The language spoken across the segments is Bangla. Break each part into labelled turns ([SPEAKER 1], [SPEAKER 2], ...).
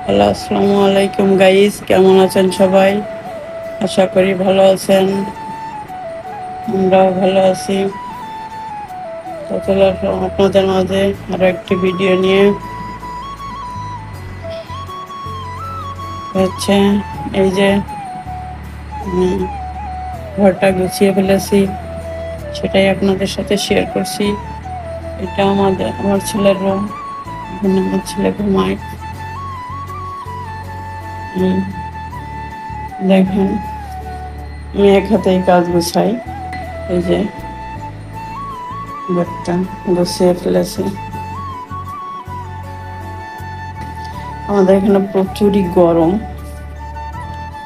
[SPEAKER 1] হ্যালো, আসসালামু আলাইকুম গাইস, কেমন আছেন সবাই? আশা করি ভালো আছেন। আমরাও ভালো আছি। তো চলে আসলাম আপনাদের মাঝে আরো একটি ভিডিও নিয়ে। হচ্ছে এই যে আমি ঘরটা গুছিয়ে ফেলেছি, সেটাই আপনাদের সাথে শেয়ার করছি। এটা আমার ছেলের রুম, এখানে আমার ছেলে ঘুমায়। দেখেন, আমি এক হাতেই কাজ গুছাই। এই যে ঘরটা গুছিয়ে ফেলেছি। আমাদের এখানে প্রচুরই গরম।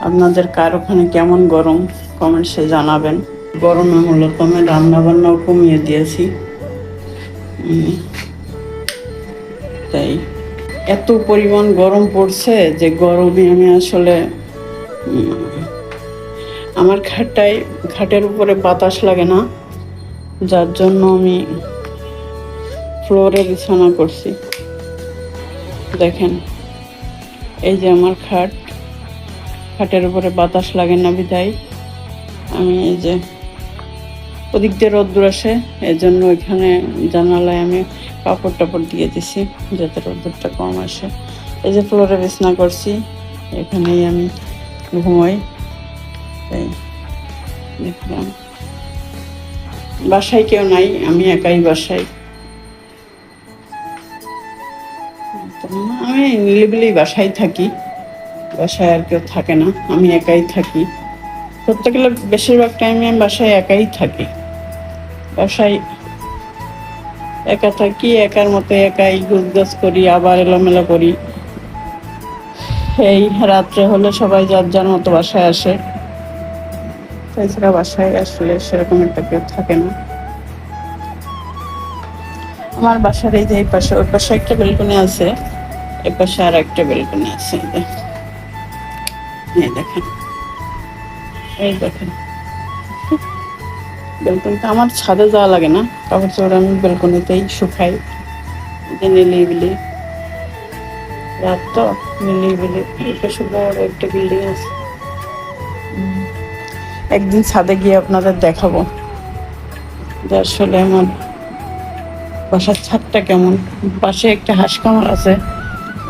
[SPEAKER 1] আপনাদের কার ওখানে কেমন গরম কমেন্টসে জানাবেন। গরমে মূলত আমি রান্না বান্নাও কমিয়ে দিয়েছি। তাই এত পরিমাণ গরম পড়ছে যে গরমে আমি আসলে আমার খাটের উপরে বাতাস লাগে না, যার জন্য আমি ফ্লোরে বিছানা করছি। দেখেন, এই যে আমার খাটের উপরে বাতাস লাগে না বিধায় আমি এই যে ওদিক দিয়ে রোদ্দুর আসে, এই জন্য ওইখানে জানালায় আমি কাপড় টাপড় দিয়ে দিছি যাতে রোদ্দুরটা কম আসে। এই যে ফ্লোরে বিছানা করছি, এখানেই আমি ঘুমাই। তাই দেখলাম বাসায় কেউ নাই, আমি একাই বাসায়। আমি নিরিবিলি বাসায় থাকি, বাসায় আর কেউ থাকে না, আমি একাই থাকি। ধরতে গেলে বেশিরভাগ টাইমে আমি বাসায় একাই থাকি। বাসায় একা থাকি, একার মতো একাই গুছগাছ করি, আবার এলোমেলো করি। এই রাত্রে হলে সবাই যার যার মতো বাসায় আসে, তাছাড়া বাসায় আসলে সেরকম একটা কেউ থাকে না। আমার বাসার এই যে এই পাশে, ওই পাশে একটা বেলকনি আছে, এ পাশে আর একটা বেলকনি আছে। এই দেখেন, এই দেখেন বেলকনিটা। আমার ছাদে যাওয়া লাগে না, কাপড় চোপড় আমি বেলকনিতেই শুকাই। যে নিলিবিলি রাত তো, নিলিবিলি। পাশে বড় একটা বিল্ডিং আছে। একদিন ছাদে গিয়ে আপনাদের দেখাবো যে আসলে আমার বাসার ছাদটা কেমন। পাশে একটা হাঁস খামার আছে,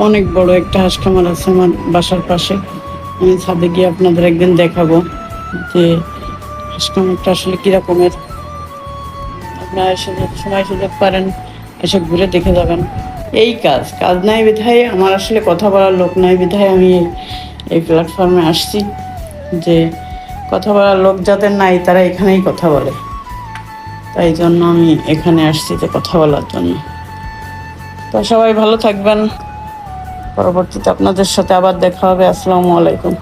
[SPEAKER 1] অনেক বড় একটা হাঁস খামার আছে আমার বাসার পাশে। আমি ছাদে গিয়ে আপনাদের একদিন দেখাবো যে হাঁস খামারটা আসলে কিরকমের। আপনারা এসে সময় সুযোগ পারেন, এসে ঘুরে দেখে যাবেন। এই কাজ নাই বিধায়, আমার আসলে কথা বলার লোক নাই বিধায় আমি এই প্ল্যাটফর্মে আসছি, যে কথা বলার লোক যাদের নাই তারা এখানেই কথা বলে। তাই জন্য আমি এখানে আসছি যে কথা বলার জন্য। তো সবাই ভালো থাকবেন, পরবর্তীতে আপনাদের সাথে আবার দেখা হবে। আসসালামু আলাইকুম।